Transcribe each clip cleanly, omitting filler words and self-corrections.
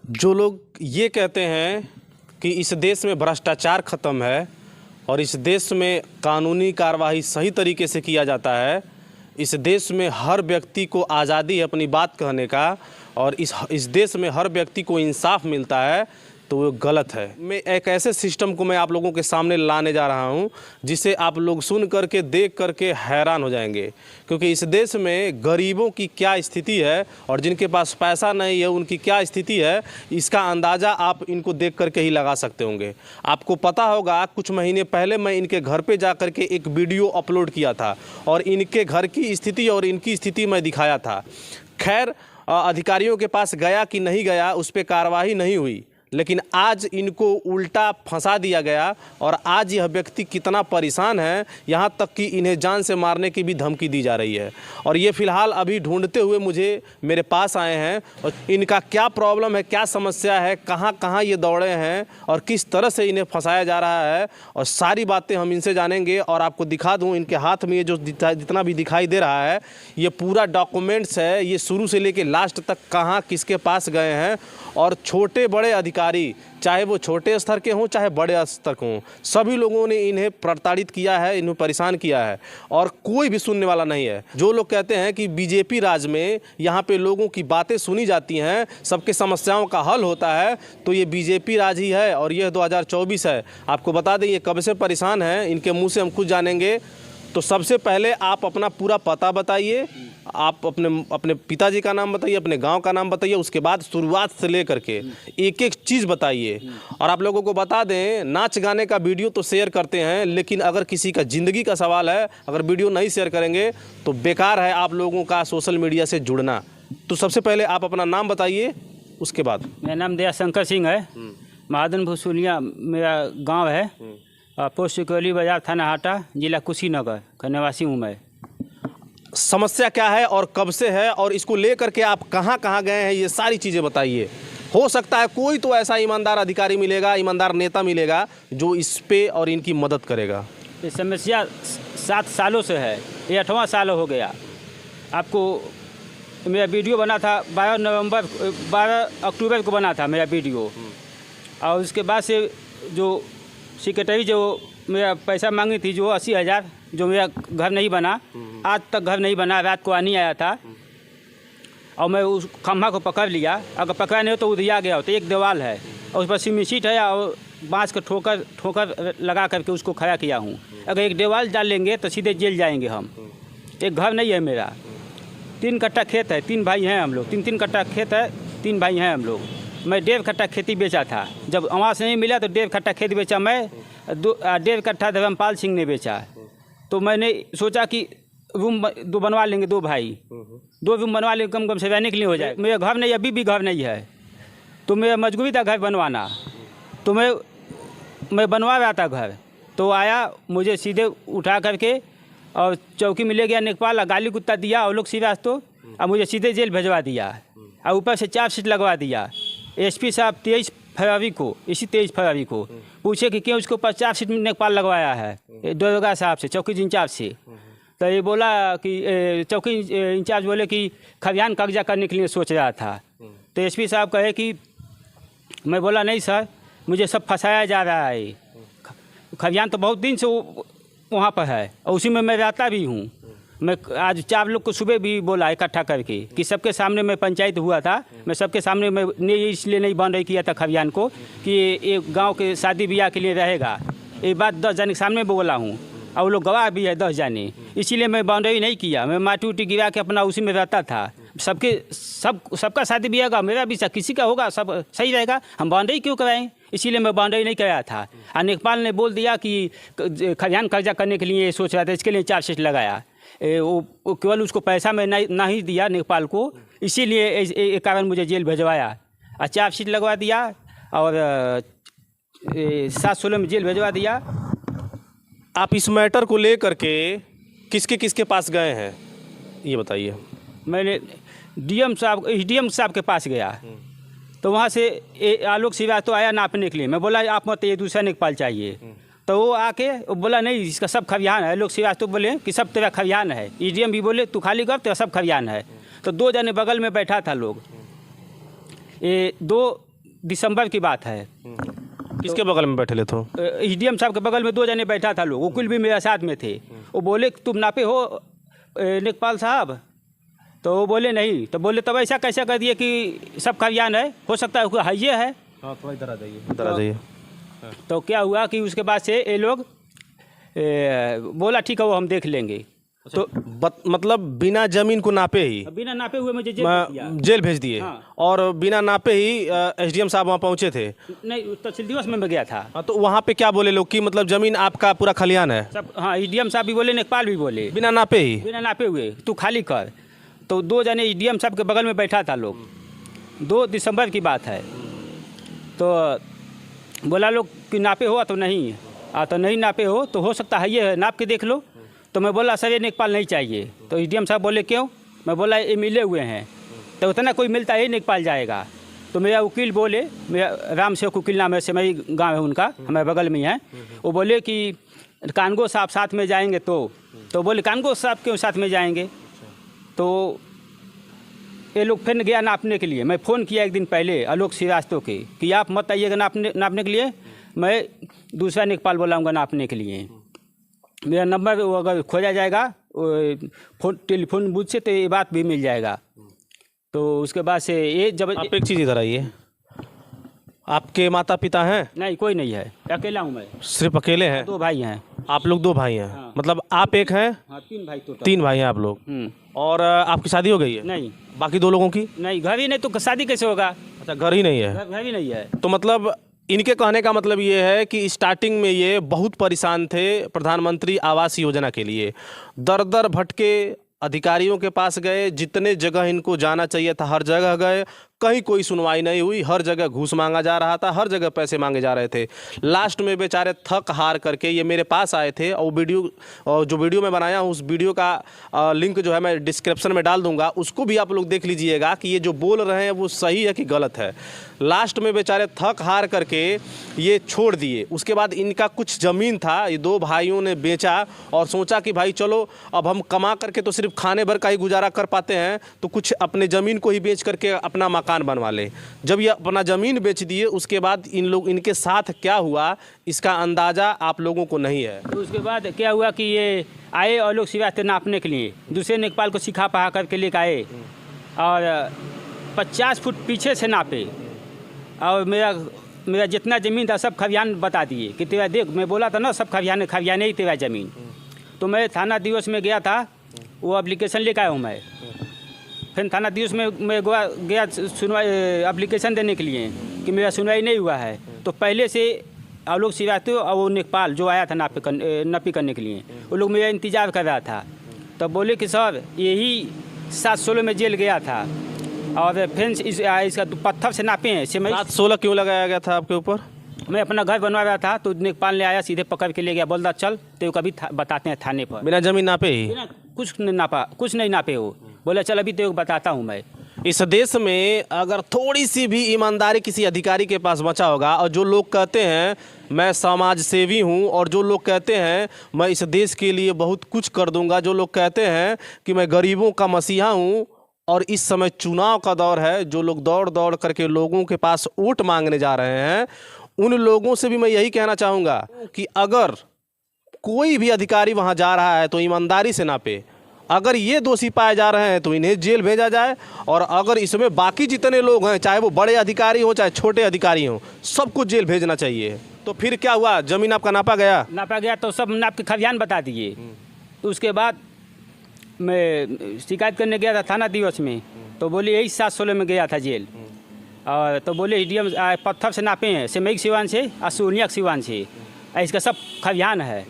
जो लोग ये कहते हैं कि इस देश में भ्रष्टाचार ख़त्म है और इस देश में कानूनी कार्रवाई सही तरीके से किया जाता है, इस देश में हर व्यक्ति को आज़ादी है अपनी बात कहने का और इस देश में हर व्यक्ति को इंसाफ मिलता है, तो वो गलत है। मैं एक ऐसे सिस्टम को मैं आप लोगों के सामने लाने जा रहा हूं जिसे आप लोग सुन करके देख करके हैरान हो जाएंगे, क्योंकि इस देश में गरीबों की क्या स्थिति है और जिनके पास पैसा नहीं है उनकी क्या स्थिति है, इसका अंदाज़ा आप इनको देख करके ही लगा सकते होंगे। आपको पता होगा कुछ महीने पहले मैं इनके घर पे जा कर के एक वीडियो अपलोड किया था और इनके घर की स्थिति और इनकी स्थिति मैं दिखाया था। खैर, अधिकारियों के पास गया कि नहीं गया उस पर कार्रवाई नहीं हुई, लेकिन आज इनको उल्टा फंसा दिया गया और आज यह व्यक्ति कितना परेशान है, यहाँ तक कि इन्हें जान से मारने की भी धमकी दी जा रही है। और ये फ़िलहाल अभी ढूंढते हुए मेरे पास आए हैं और इनका क्या प्रॉब्लम है, क्या समस्या है, कहाँ कहाँ ये दौड़े हैं और किस तरह से इन्हें फंसाया जा रहा है, और सारी बातें हम इनसे जानेंगे। और आपको दिखा दूँ, इनके हाथ में ये जो जितना भी दिखाई दे रहा है ये पूरा डॉक्यूमेंट्स है, ये शुरू से लेकर लास्ट तक कहाँ किसके पास गए हैं। और छोटे बड़े अधिकारी, चाहे वो छोटे स्तर के हों चाहे बड़े स्तर के हों, सभी लोगों ने इन्हें प्रताड़ित किया है, इन्हें परेशान किया है और कोई भी सुनने वाला नहीं है। जो लोग कहते हैं कि बीजेपी राज में यहाँ पे लोगों की बातें सुनी जाती हैं, सबके समस्याओं का हल होता है, तो ये बीजेपी राज ही है और यह 2024 है। आपको बता दें ये कब से परेशान हैं, इनके मुँह से हम खुद जानेंगे। तो सबसे पहले आप अपना पूरा पता बताइए, आप अपने पिताजी का नाम बताइए, अपने गांव का नाम बताइए, उसके बाद शुरुआत से लेकर के एक एक चीज़ बताइए। और आप लोगों को बता दें, नाच गाने का वीडियो तो शेयर करते हैं, लेकिन अगर किसी का ज़िंदगी का सवाल है, अगर वीडियो नहीं शेयर करेंगे तो बेकार है आप लोगों का सोशल मीडिया से जुड़ना। तो सबसे पहले आप अपना नाम बताइए, उसके बाद। मेरा नाम दयाशंकर सिंह है, महादन भूसुलिया मेरा गाँव है, पोस्ट कोली बाजार, थाना हाटा, जिला कुशीनगर का निवासी हूँ मैं। समस्या क्या है और कब से है और इसको लेकर के आप कहाँ कहाँ गए हैं, ये सारी चीज़ें बताइए। हो सकता है कोई तो ऐसा ईमानदार अधिकारी मिलेगा, ईमानदार नेता मिलेगा जो इस पे और इनकी मदद करेगा। ये समस्या 7 सालों से है, ये 8वां साल हो गया। आपको मेरा वीडियो बना था 12 अक्टूबर को बना था मेरा वीडियो, और उसके बाद से जो सेक्रेटरी जो मेरा पैसा मांगी थी, जो 80,000, जो मेरा घर नहीं बना, आज तक घर नहीं बना, रात को आनी आया था और मैं उस खम्भा को पकड़ लिया। अगर पकड़ा नहीं हो तो उधिया गया हो। तो एक दीवार है और उस पर सीमेंट शीट है और बांस का ठोकर लगा करके उसको खड़ा किया हूँ। अगर एक दीवार डाल लेंगे तो सीधे जेल जाएंगे हम। एक घर नहीं है मेरा, 3 कट्टा खेत है, 3 भाई हैं हम लोग, 3 कट्टा खेत है, 3 भाई हैं हम लोग। मैं 1.5 कट्टा खेती बेचा था, जब आवास नहीं मिला तो 1.5 कट्टा खेत बेचा मैं, 1.5 कट्टा धर्मपाल सिंह ने बेचा। तो मैंने सोचा कि रूम 2 बनवा लेंगे, 2 भाई 2 रूम बनवा लेंगे, कम से रहने के लिए हो जाए। मेरा घर नहीं, अभी भी घर नहीं है, तो मेरा मजबूरी था घर बनवाना। तो मैं बनवा रहा था घर, तो आया मुझे सीधे उठा करके और चौकी में ले गया नेपाल, गाली कुत्ता दिया और लोग सीधा, तो अब मुझे सीधे जेल भिजवा दिया और ऊपर से 4 सीट लगवा दिया। एसपी साहब 23 फरवरी को, इसी 23 फरवरी को पूछे कि क्यों उसको 50 सीट में नेपाल लगवाया है, दरोगा साहब से, चौकी इंचार्ज से। तो ये बोला कि चौकी इंचार्ज बोले कि खलिहान कब्जा करने के लिए सोच रहा था। तो एसपी साहब कहे कि, मैं बोला नहीं सर, मुझे सब फंसाया जा रहा है, खलिहान तो बहुत दिन से वहाँ पर है और उसी में मैं रहता भी हूँ। मैं आज 4 लोग को सुबह भी बोला इकट्ठा करके कि सबके सामने में पंचायत हुआ था, मैं सबके सामने में इसलिए नहीं बाउंड्री किया था खलिहान को कि एक गांव के शादी ब्याह के लिए रहेगा। ये बात 10 जने के सामने बोला हूँ और वो लोग गवाह भी है 10 जने, इसीलिए मैं बाउंड्री नहीं किया। मैं माटी उटी गिरा के अपना उसी में रहता था। सबका शादी ब्याह होगा, मेरा भी किसी का होगा, सब सही रहेगा, हम बाउंड्री क्यों कराएं? इसीलिए मैं बाउंड्री नहीं कराया था। और नेपाल ने बोल दिया कि खलिहान कब्जा करने के लिए सोच रहा था, इसके लिए 4 सीट लगाया। वो केवल उसको पैसा में नहीं दिया नेपाल को, इसीलिए कारण मुझे जेल भिजवाया और 4 सीट लगवा दिया और 7-16 में जेल भिजवा दिया। आप इस मैटर को लेकर के किसके पास गए हैं ये बताइए। मैंने डीएम साहब के पास गया, तो वहाँ से आलोक श्रीवास्तव आया नापने के लिए। मैं बोला आप मत, ये दूसरा नेपाल चाहिए। तो वो आके वो बोला नहीं, इसका सब खलिहान है। लोग श्रीवास्तव बोले कि सब तेरा खलिहान है। ईडीएम भी बोले तू खाली कर, तेरा सब खलिहान है। तो 2 जने बगल में बैठा था लोग, ये 2 दिसंबर की बात है। किसके बगल में बैठे ले तो? एसडीएम साहब के बगल में 2 जने बैठा था लोग, वकील भी मेरे साथ में थे। वो बोले कि तुम नापे हो नेकपाल साहब? तो वो बोले नहीं। तो बोले तब ऐसा कैसे कर दिए कि सब खलियान है, हो सकता है कोई हाइये है। हाँ, थोड़ा इधर आ जाइए। तो क्या हुआ कि उसके बाद से ये लोग बोला ठीक है वो हम देख लेंगे। तो मतलब बिना जमीन को नापे ही बिना नापे हुए मुझे जेल भेज दिए। हाँ। और बिना नापे ही एसडीएम साहब वहाँ पहुँचे थे? नहीं, तहसील दिवस में मैं गया था। हाँ, तो वहाँ पे क्या बोले लोग कि मतलब जमीन आपका पूरा खलियान है? सब, हाँ, एसडीएम साहब भी बोले, नेकपाल भी बोले, बिना नापे ही, बिना नापे हुए तू खाली कर। तो 2 जने एसडीएम साहब के बगल में बैठा था लोग, 2 दिसंबर की बात है। तो बोला लोग कि नापे हो तो नहीं, तो नहीं नापे हो तो हो सकता है ये है, नाप के देख लो। तो मैं बोला सर ये नेकपाल नहीं चाहिए। तो एसडीएम साहब बोले क्यों? मैं बोला ये मिले हुए हैं, तो उतना कोई मिलता है नेकपाल जाएगा। तो मेरा वकील बोले, मेरा राम सेवक वकील नाम है, सेमई गाँव है उनका, हमारे बगल में है। वो बोले कि कानगो साहब साथ में जाएंगे। तो बोले कानगो साहब क्यों साथ में जाएंगे? तो ये लोग फिर गया नापने के लिए। मैं फ़ोन किया एक दिन पहले आलोक श्रीवास्तव के कि आप मत आइएगा नापने के लिए, मैं दूसरा नेकपाल बुलाऊंगा नापने के लिए। मेरा नंबर वो अगर खोजा जाएगा टेलीफोन बूथ से तो ये बात भी मिल जाएगा। तो उसके बाद से ये जब आप एक चीज़ इधर आइए, आपके माता पिता हैं? नहीं, कोई नहीं है, अकेला हूँ मैं। सिर्फ अकेले हैं? 2 भाई हैं। आप लोग 2 भाई हैं? हाँ। मतलब आप एक हैं? हाँ, 3 भाई टोटल। 3 भाई हैं आप लोग। और आपकी शादी हो गई है? नहीं। बाकी 2 लोगों की? नहीं, घर ही नहीं तो शादी कैसे होगा? अच्छा, घर ही नहीं है। घर ही नहीं है। तो मतलब इनके कहने का मतलब ये है कि स्टार्टिंग में ये बहुत परेशान थे प्रधानमंत्री आवास योजना के लिए, दर दर भटके, अधिकारियों के पास गए, जितने जगह इनको जाना चाहिए था हर जगह गए, कहीं कोई सुनवाई नहीं हुई, हर जगह घूस मांगा जा रहा था, हर जगह पैसे मांगे जा रहे थे। लास्ट में बेचारे थक हार करके ये मेरे पास आए थे, और जो वीडियो मैं बनाया हूँ उस वीडियो का लिंक जो है मैं डिस्क्रिप्शन में डाल दूंगा, उसको भी आप लोग देख लीजिएगा कि ये जो बोल रहे हैं वो सही है कि गलत है। लास्ट में बेचारे थक हार करके ये छोड़ दिए। उसके बाद इनका कुछ ज़मीन था, ये 2 भाइयों ने बेचा और सोचा कि भाई चलो अब हम कमा करके तो सिर्फ खाने भर का ही गुजारा कर पाते हैं, तो कुछ अपने ज़मीन को ही बेच करके अपना मकान बनवा ले। जब ये अपना ज़मीन बेच दिए उसके बाद इनके साथ क्या हुआ इसका अंदाज़ा आप लोगों को नहीं है। तो उसके बाद क्या हुआ कि ये आए और लोग श्रीवास्तव नापने के लिए, दूसरे नेकपाल को सिखा पढ़ा करके लेकर आए और 50 फुट पीछे से नापे, और मेरा जितना ज़मीन था सब खलियान बता दिए कि तेरा देख, मैं बोला था ना सब खलियाने ही तेरा ज़मीन। तो मैं थाना दिवस में गया था, वो एप्लीकेशन लेकर आया हूँ मैं। फिर थाना दिवस में मैं गया सुनवाई एप्लीकेशन देने के लिए कि मेरा सुनवाई नहीं हुआ है। तो पहले से आलोक श्रीवास्तव और वो नेकपाल जो आया था नापी करने के लिए, वो लोग मेरा इंतज़ार कर रहा था। तब बोले कि सर यही 716 में जेल गया था और फिर इसका पत्थर से नापे हैं। 716 क्यों लगाया गया था आपके ऊपर? मैं अपना घर बनवा रहा था तो नेकपाल ने आया, सीधे पकड़ के ले गया, बोल रहा चल तो कभी बताते हैं थाने पर। बिना जमीन नापे ही? बिना कुछ नहीं नापे हो। बोला चल अभी तो बताता हूँ मैं। इस देश में अगर थोड़ी सी भी ईमानदारी किसी अधिकारी के पास बचा होगा, और जो लोग कहते हैं मैं समाज सेवी हूँ, और जो लोग कहते हैं मैं इस देश के लिए बहुत कुछ कर दूंगा, जो लोग कहते हैं कि मैं गरीबों का मसीहा हूँ, और इस समय चुनाव का दौर है, जो लोग दौड़ दौड़ करके लोगों के पास वोट मांगने जा रहे हैं, उन लोगों से भी मैं यही कहना चाहूँगा कि अगर कोई भी अधिकारी वहाँ जा रहा है तो ईमानदारी से नापे। अगर ये दोषी पाए जा रहे हैं तो इन्हें जेल भेजा जाए, और अगर इसमें बाकी जितने लोग हैं, चाहे वो बड़े अधिकारी हों चाहे छोटे अधिकारी हों, सबको जेल भेजना चाहिए। तो फिर क्या हुआ, ज़मीन आपका नापा गया तो सब नाप के खलियान बता दिए। उसके बाद मैं शिकायत करने गया था थाना दिवस में, तो बोले यही 716 में गया था जेल। और तो बोले एसडीएम पत्थर से नापे हैं, सेमई सिवान से और सोनिया सिवान से, इसका सब खलियान है,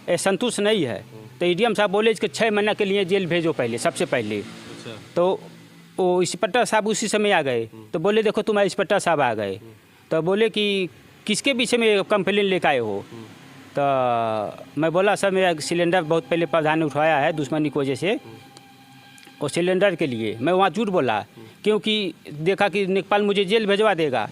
संतुष्ट नहीं है। तो एसडीएम साहब बोले इसके 6 महीने के लिए जेल भेजो पहले, सबसे पहले। तो वो इंस्पेक्टर साहब उसी समय आ गए, तो बोले देखो तुम्हारे इंस्पेक्टर साहब आ गए। तो बोले कि किसके विषय में कंप्लेन लेकर आए हो? तो मैं बोला सर मेरा सिलेंडर बहुत पहले प्रधान ने उठवाया है दुश्मनी की वजह से, और सिलेंडर के लिए मैं वहाँ झूठ बोला, क्योंकि देखा कि नेकपाल मुझे जेल भेजवा देगा।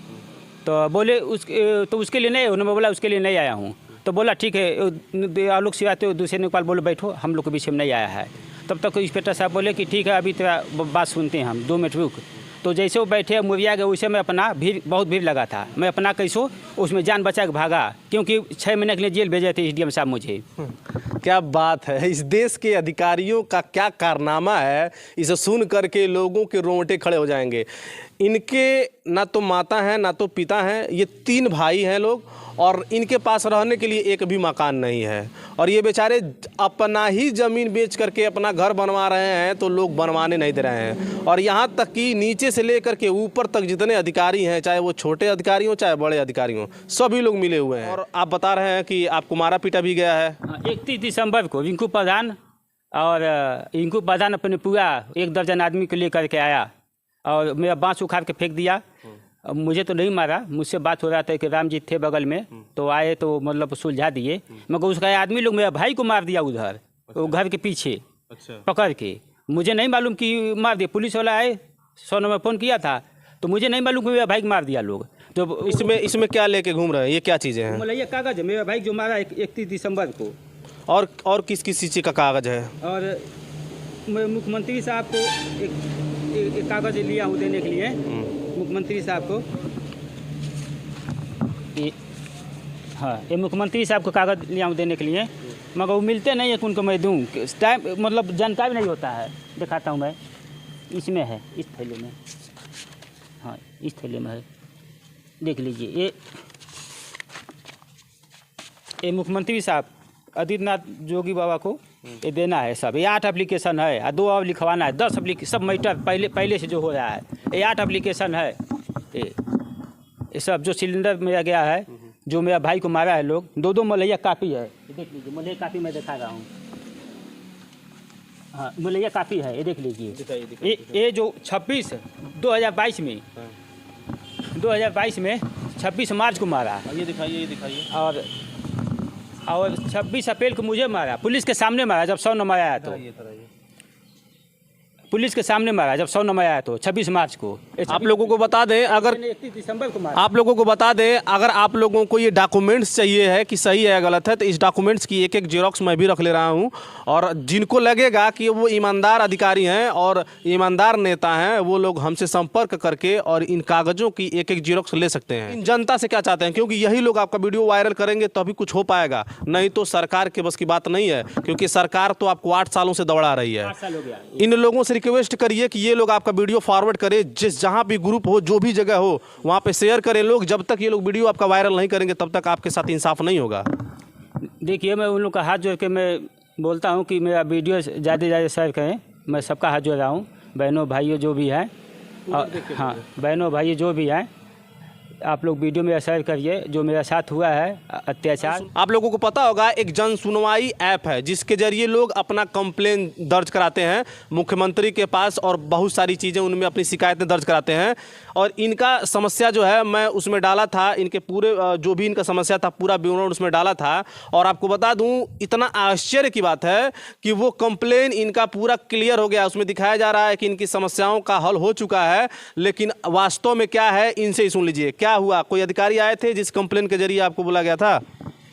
तो बोले उसके लिए नहीं, उन्होंने बोला उसके लिए नहीं आया हूँ। तो बोला ठीक है, आलोक श्रीवास्तव दूसरे नेकपाल बोले बैठो, हम लोग के विषय में नहीं आया है। तब तक इंस्पेक्टर साहब बोले कि ठीक है अभी तेरा बात सुनते हैं हम, 2 मिनट रुक। तो जैसे वो बैठे मुरिया गए वैसे मैं अपना भीड़, बहुत भीड़ लगा था, मैं अपना कैसो उसमें जान बचा के भागा, क्योंकि 6 महीने के लिए जेल भेजे थे एसडीएम साहब मुझे। क्या बात है, इस देश के अधिकारियों का क्या कारनामा है, इसे सुन करके लोगों के रोंगटे खड़े हो जाएंगे। इनके ना तो माता हैं ना तो पिता हैं, ये 3 भाई हैं लोग, और इनके पास रहने के लिए एक भी मकान नहीं है, और ये बेचारे अपना ही ज़मीन बेच करके अपना घर बनवा रहे हैं, तो लोग बनवाने नहीं दे रहे हैं। और यहाँ तक कि नीचे से लेकर के ऊपर तक जितने अधिकारी हैं, चाहे वो छोटे अधिकारी हों चाहे बड़े अधिकारी हों, सभी लोग मिले हुए हैं। और आप बता रहे हैं कि आपको मारा पीटा भी गया है। 31 दिसंबर को रिंकू प्रधान अपने पूरा 1 दर्जन आदमी को लेकर के आया और मेरा बाँस उखाड़ के फेंक दिया। अब मुझे तो नहीं मारा, मुझसे बात हो रहा था कि राम जी थे बगल में, तो आए तो मतलब सुलझा दिए, मगर उसका आदमी लोग मेरा भाई को मार दिया उधर, वो घर के पीछे पकड़ के। मुझे नहीं मालूम कि मार दिया, पुलिस वाला आए, 100 नंबर फ़ोन किया था, तो मुझे नहीं मालूम कि मेरा भाई को मार दिया लोग। तो इसमें क्या लेके घूम रहे हैं, ये क्या चीज़ें हैं? मतलब ये कागज़ है, मेरा भाई जो मारा 31 दिसंबर को। और किस किस चीज़ का कागज़ है? और मैं मुख्यमंत्री साहब को एक कागज़ लिया हूँ देने के लिए, मुख्यमंत्री साहब को। ये मुख्यमंत्री साहब को कागज़ लिया हूँ देने के लिए, मगर वो मिलते नहीं है कि उनको मैं दूँ, टाइम मतलब जानकारी नहीं होता है। दिखाता हूँ मैं, इसमें है, इस थैले में, हाँ इस थैले में है, देख लीजिए। ये मुख्यमंत्री साहब आदित्यनाथ जोगी बाबा को ये देना है सब। ये 8 एप्लीकेशन है और 2 और लिखवाना है, 10 सब मैटर पहले से जो हो रहा है, ये 8 एप्लीकेशन है। ये सब जो सिलेंडर मेरा गया है, जो मेरा भाई को मारा है लोग, 2 मलैया कापी है, देख लीजिए। मलैया कापी मैं दिखा रहा हूँ, हाँ मलैया कापी है, ये देख लीजिए। ये जो 2022 में 26 मार्च को मारा, ये दिखाइए। और 26 अप्रैल को मुझे मारा, पुलिस के सामने मारा जब 100 नंबर आया तो। पुलिस के सामने मारा जब 100 नंबर आया तो 26 मार्च को। आप लोगों को बता दें, अगर 31 दिसंबर को मारा। आप लोगों को बता दें, अगर आप लोगों को ये डॉक्यूमेंट्स चाहिए है कि सही है या गलत है, तो इस डॉक्यूमेंट्स की एक जेरोक्स मैं भी रख ले रहा हूँ, और जिनको लगेगा कि वो ईमानदार अधिकारी हैं और ईमानदार नेता हैं, वो लोग हमसे संपर्क करके और इन कागज़ों की एक जेरोक्स ले सकते हैं। इन जनता से क्या चाहते हैं, क्योंकि यही लोग आपका वीडियो वायरल करेंगे तो अभी कुछ हो पाएगा, नहीं तो सरकार के बस की बात नहीं है, क्योंकि सरकार तो आपको 8 सालों से दौड़ा रही है। 8 साल हो गया। इन लोगों से रिक्वेस्ट करिए कि ये लोग आपका वीडियो फॉरवर्ड करें, जहाँ भी ग्रुप हो, जो भी जगह हो, वहाँ पे शेयर करें लोग। जब तक ये लोग वीडियो आपका वायरल नहीं करेंगे तब तक आपके साथ इंसाफ नहीं होगा। देखिए, मैं उन लोग का हाथ जोड़ के मैं बोलता हूँ कि मेरा वीडियो ज़्यादा से ज़्यादा शेयर करें। मैं सबका हाथ जोड़ रहा हूँ, बहनों भाइयों जो भी हैं, हाँ बहनों भाइयों जो भी हैं, आप लोग वीडियो में शेयर करिए। जो मेरा साथ हुआ है अत्याचार, आप लोगों को पता होगा, एक जन सुनवाई ऐप है जिसके जरिए लोग अपना कंप्लेन दर्ज कराते हैं मुख्यमंत्री के पास, और बहुत सारी चीज़ें उनमें अपनी शिकायतें दर्ज कराते हैं। और इनका समस्या जो है मैं उसमें डाला था, इनके पूरे जो भी इनका समस्या था पूरा विवरण उसमें डाला था। और आपको बता दूं, इतना आश्चर्य की बात है कि वो कंप्लेन इनका पूरा क्लियर हो गया। उसमें दिखाया जा रहा है कि इनकी समस्याओं का हल हो चुका है, लेकिन वास्तव में क्या है इनसे ही सुन लीजिए। क्या हुआ, कोई अधिकारी आए थे जिस कंप्लेन के जरिए आपको बुला गया था?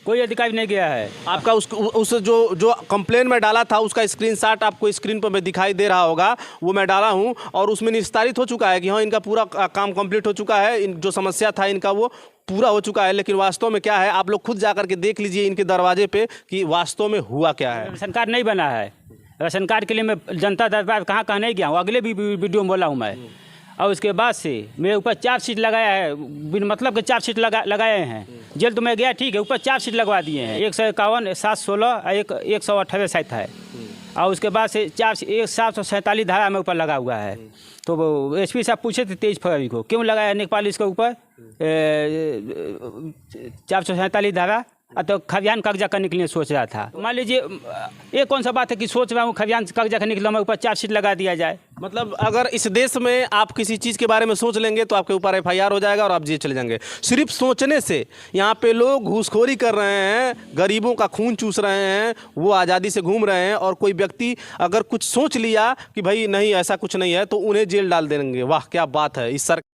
कोई अधिकारी नहीं गया है। आपका उस जो कंप्लेन में डाला था उसका स्क्रीनशॉट आपको स्क्रीन पर मैं दिखाई दे रहा होगा, वो मैं डाला हूं, और उसमें निस्तारित हो चुका है कि हाँ इनका पूरा काम कंप्लीट हो चुका है, जो समस्या था इनका वो पूरा हो चुका है। लेकिन वास्तव में क्या है, आप लोग खुद जाकर के देख लीजिए इनके दरवाजे पे कि वास्तव में हुआ क्या है। राशन कार्ड नहीं बना है। राशन कार्ड के लिए मैं जनता दरबार कहाँ नहीं गया हूँ, अगले भी वीडियो में बोला हूँ मैं। और उसके बाद से मेरे ऊपर 4 सीट लगाया है, बिन मतलब के 4 सीट लगाए हैं। जेल तो मैं गया, ठीक है, ऊपर 4 सीट लगवा दिए हैं, 151, 716 और 118 शायद है। और उसके बाद से 747 धारा में ऊपर लगा हुआ है। तो वो एसपी साहब पूछे थे 23 फरवरी को, क्यों लगाया नेपाल इसके ऊपर 447 धारा, तो खरियान कब्जा करने के लिए सोच रहा था। मान लीजिए ये कौन सा बात है कि सोच रहा हूँ खरियान कब्जा करने के लिए ऊपर 4 सीट लगा दिया जाए। मतलब अगर इस देश में आप किसी चीज़ के बारे में सोच लेंगे तो आपके ऊपर FIR हो जाएगा और आप जेल चले जाएंगे। सिर्फ सोचने से यहाँ पे लोग घूसखोरी कर रहे हैं, गरीबों का खून चूस रहे हैं, वो आज़ादी से घूम रहे हैं, और कोई व्यक्ति अगर कुछ सोच लिया कि भाई नहीं ऐसा कुछ नहीं है तो उन्हें जेल डाल देंगे। वाह क्या बात है इस सरकार।